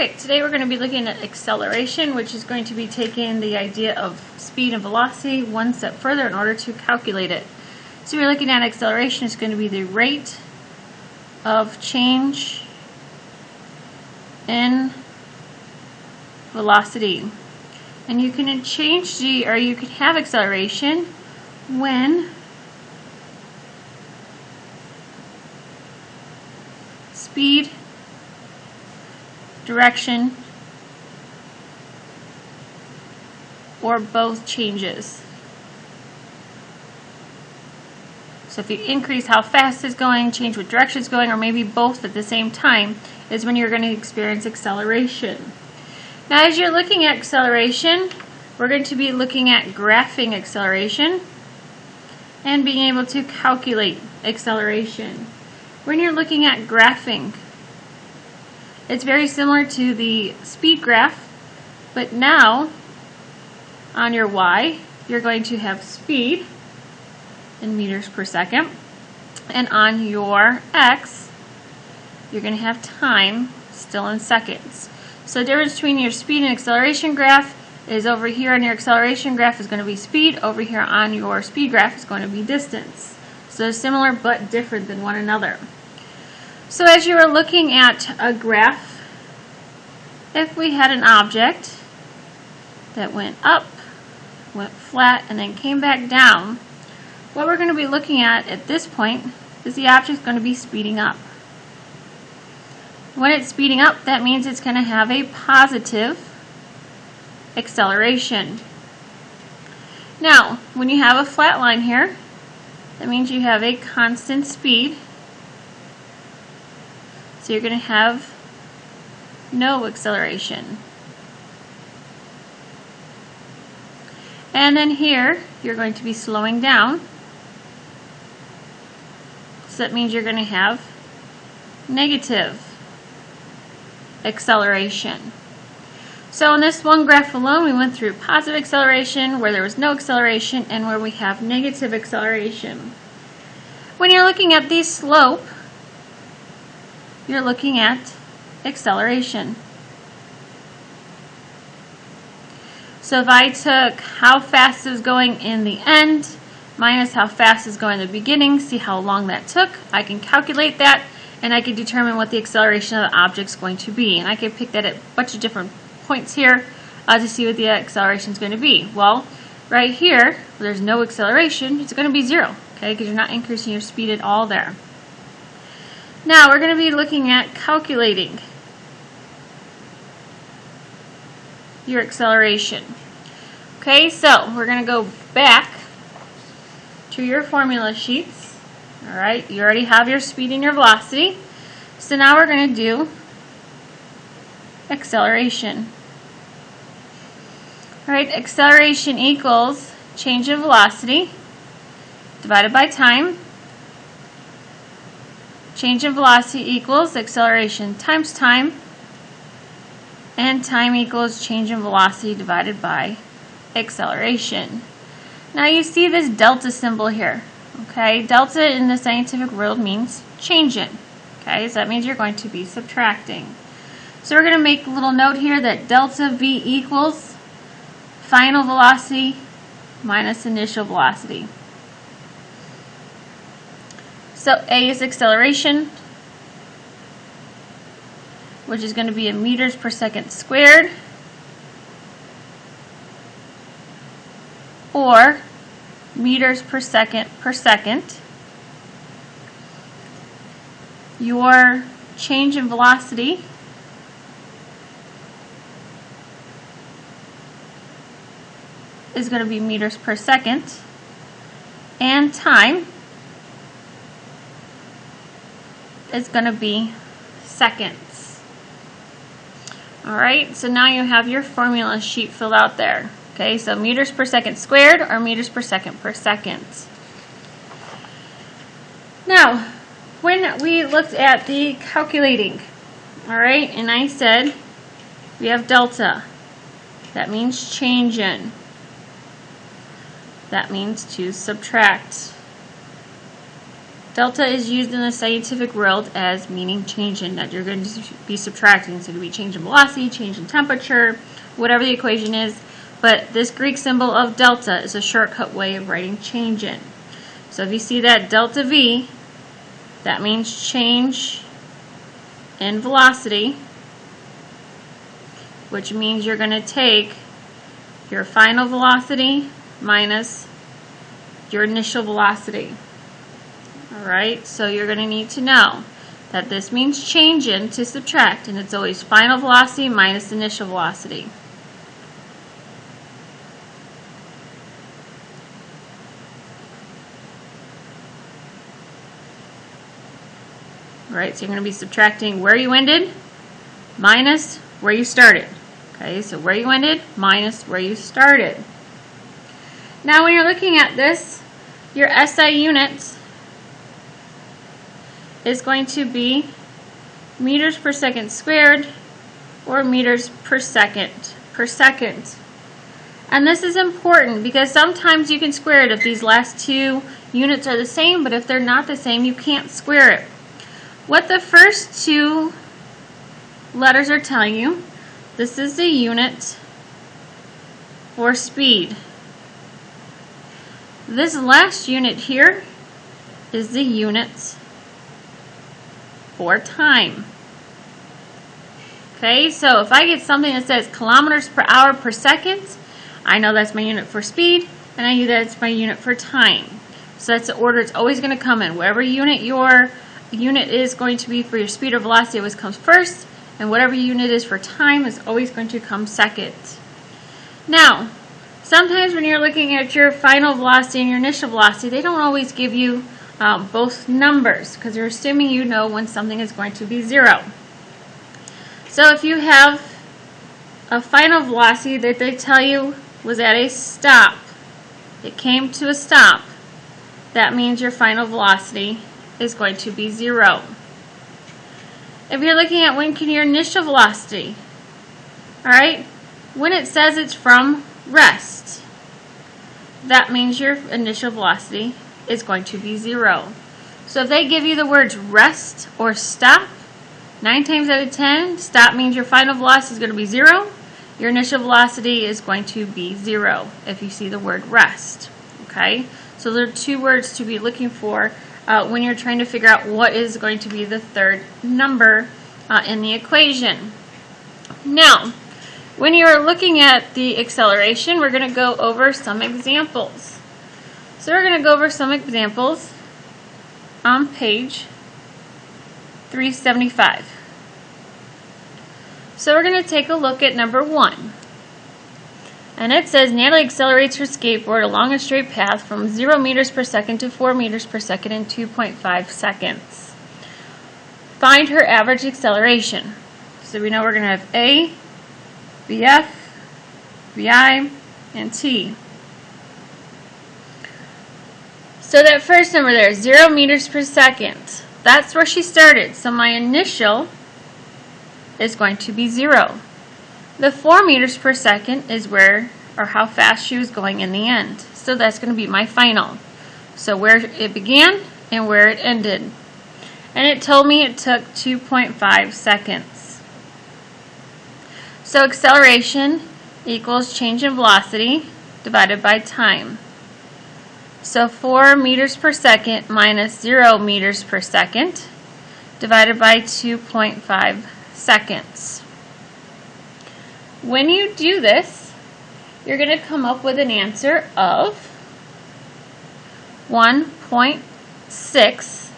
Okay, today we're going to be looking at acceleration, which is going to be taking the idea of speed and velocity one step further in order to calculate it. So we're looking at acceleration is going to be the rate of change in velocity. And you can change you can have acceleration when speed, direction, or both changes. So if you increase how fast it's going, change what direction it's going, or maybe both at the same time, is when you're going to experience acceleration. Now as you're looking at acceleration, we're going to be looking at graphing acceleration and being able to calculate acceleration. When you're looking at graphing, it's very similar to the speed graph, but now on your y, you're going to have speed in meters per second, and on your x, you're going to have time still in seconds. So the difference between your speed and acceleration graph is over here on your acceleration graph is going to be speed, over here on your speed graph is going to be distance. So they're similar but different than one another. So as you are looking at a graph, if we had an object that went up, went flat, and then came back down, what we're going to be looking at this point is the object is going to be speeding up. When it's speeding up, that means it's going to have a positive acceleration. Now, when you have a flat line here, that means you have a constant speed. So you're going to have no acceleration. And then here, you're going to be slowing down. So that means you're going to have negative acceleration. So in this one graph alone, we went through positive acceleration, where there was no acceleration, and where we have negative acceleration. When you're looking at the slope, you're looking at acceleration. So if I took how fast it was going in the end minus how fast it's going in the beginning, see how long that took, I can calculate that, and I can determine what the acceleration of the object is going to be. And I can pick that at a bunch of different points here to see what the acceleration is going to be. Well, right here, where there's no acceleration, it's going to be 0, okay, because you're not increasing your speed at all there. Now we're going to be looking at calculating your acceleration. Okay, so we're going to go back to your formula sheets. Alright, you already have your speed and your velocity. So now we're going to do acceleration. Alright, acceleration equals change in velocity divided by time. Change in velocity equals acceleration times time, and time equals change in velocity divided by acceleration. Now you see this delta symbol here. Okay, delta in the scientific world means change in. Okay, so that means you're going to be subtracting. So we're going to make a little note here that delta V equals final velocity minus initial velocity. So A is acceleration, which is going to be in meters per second squared, or meters per second per second. Your change in velocity is going to be meters per second, and time is going to be seconds. Alright, so now you have your formula sheet filled out there. Okay, so meters per second squared or meters per second per second. Now, when we looked at the calculating, alright, and I said we have delta. That means change in. That means to subtract. Delta is used in the scientific world as meaning change in, that you're going to be subtracting. So it could be change in velocity, change in temperature, whatever the equation is. But this Greek symbol of delta is a shortcut way of writing change in. So if you see that delta V, that means change in velocity, which means you're going to take your final velocity minus your initial velocity. Alright, so you're going to need to know that this means change in to subtract, and it's always final velocity minus initial velocity. Alright, so you're going to be subtracting where you ended minus where you started. Okay, so where you ended minus where you started. Now when you're looking at this, your SI units is going to be meters per second squared or meters per second. And this is important because sometimes you can square it if these last two units are the same, but if they're not the same, you can't square it. What the first two letters are telling you, this is the unit for speed. This last unit here is the units for time. Okay, so if I get something that says kilometers per hour per second, I know that's my unit for speed, and I know that's my unit for time. So that's the order it's always going to come in. Whatever unit your unit is going to be for your speed or velocity always comes first, and whatever unit is for time is always going to come second. Now, sometimes when you're looking at your final velocity and your initial velocity, they don't always give you both numbers because they're assuming you know when something is going to be zero. So if you have a final velocity that they tell you was at a stop, it came to a stop, that means your final velocity is going to be zero. If you're looking at when can your initial velocity, alright, when it says it's from rest, that means your initial velocity is going to be zero. So if they give you the words rest or stop, 9 times out of 10, stop means your final velocity is going to be zero. Your initial velocity is going to be zero if you see the word rest. Okay, so there are two words to be looking for when you're trying to figure out what is going to be the third number in the equation. Now, when you're looking at the acceleration, we're going to go over some examples. So we're going to go over some examples on page 375. So we're going to take a look at number 1. And it says Natalie accelerates her skateboard along a straight path from 0 meters per second to 4 meters per second in 2.5 seconds. Find her average acceleration. So we know we're going to have A, VF, VI, and T. So that first number there, 0 meters per second, that's where she started. So my initial is going to be 0. The 4 meters per second is where, or how fast she was going in the end. So that's going to be my final. So where it began and where it ended. And it told me it took 2.5 seconds. So acceleration equals change in velocity divided by time. So 4 meters per second minus 0 meters per second divided by 2.5 seconds. When you do this, you're going to come up with an answer of 1.6,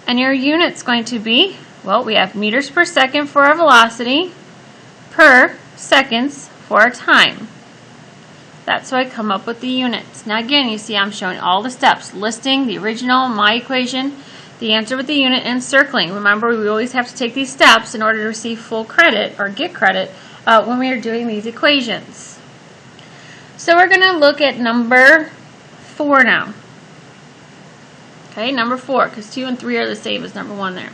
and your unit's going to be, well, we have meters per second for our velocity, per seconds for our time. That's how I come up with the units. Now again, you see I'm showing all the steps, listing the original, my equation, the answer with the unit, and circling. Remember, we always have to take these steps in order to receive full credit or get credit when we are doing these equations. So we're going to look at number 4 now. Okay, number 4, because 2 and 3 are the same as number 1 there.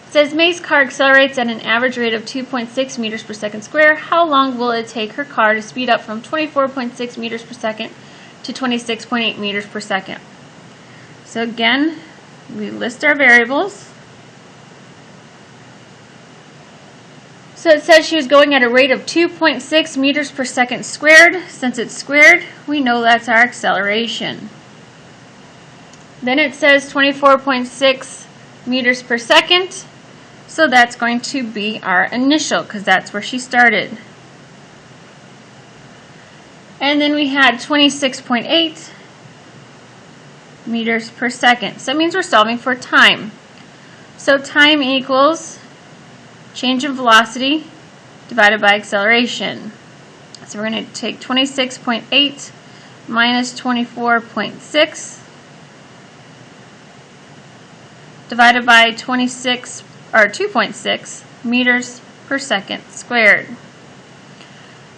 It says May's car accelerates at an average rate of 2.6 meters per second square. How long will it take her car to speed up from 24.6 meters per second to 26.8 meters per second? So again, we list our variables. So it says she was going at a rate of 2.6 meters per second squared. Since it's squared, we know that's our acceleration. Then it says 24.6 meters per second. So that's going to be our initial, because that's where she started. And then we had 26.8 meters per second. So that means we're solving for time. So time equals change in velocity divided by acceleration. So we're going to take 26.8 minus 24.6 divided by 2.6 meters per second squared.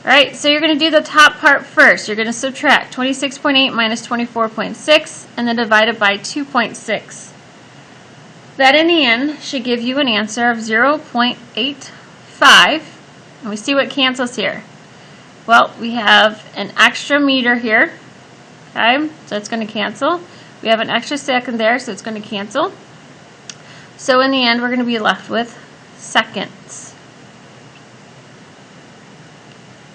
Alright, so you're going to do the top part first. You're going to subtract 26.8 minus 24.6 and then divide it by 2.6. That in the end should give you an answer of 0.85. And we see what cancels here. Well, we have an extra meter here. Okay, so it's going to cancel. We have an extra second there, so it's going to cancel. So in the end, we're going to be left with seconds.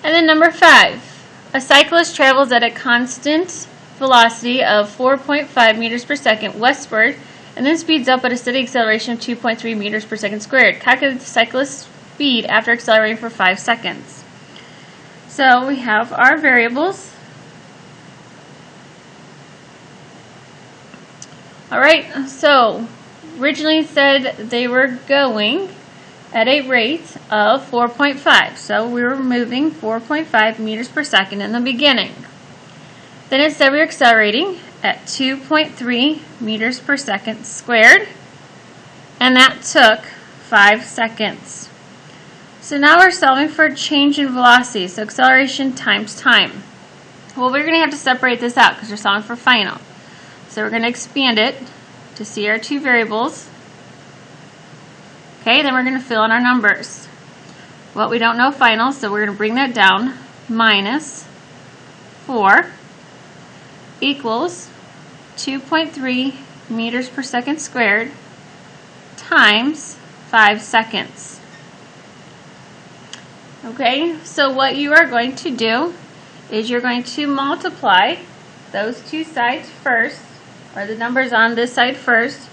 And then number 5, a cyclist travels at a constant velocity of 4.5 meters per second westward and then speeds up at a steady acceleration of 2.3 meters per second squared. Calculate the cyclist's speed after accelerating for 5 seconds. So we have our variables. Alright, so originally said they were going at a rate of 4.5. So we were moving 4.5 meters per second in the beginning. Then it said we were accelerating at 2.3 meters per second squared. And that took 5 seconds. So now we're solving for change in velocity. So acceleration times time. Well, we're going to have to separate this out because we're solving for final. So we're going to expand it to see our two variables. Okay, then we're going to fill in our numbers. Well, we don't know final, so we're going to bring that down. Minus 4 equals 2.3 meters per second squared times 5 seconds. Okay, so what you are going to do is you're going to multiply those two sides first, or the numbers on this side first,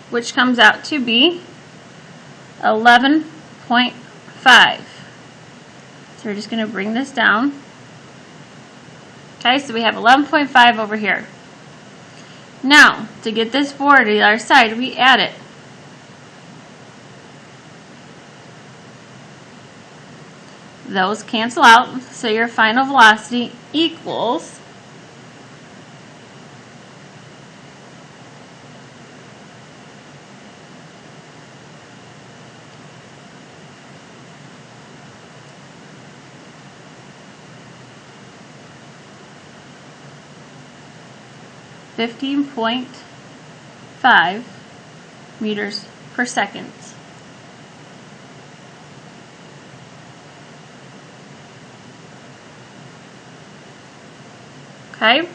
which comes out to be 11.5. So we're just going to bring this down. Okay, so we have 11.5 over here. Now, to get this 4 to the other side, we add it. Those cancel out, so your final velocity equals 15.5 meters per second. Okay?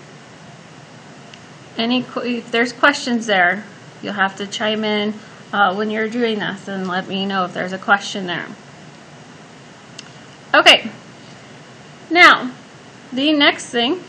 If there's questions there, you'll have to chime in when you're doing this and let me know if there's a question there. Okay. Now, the next thing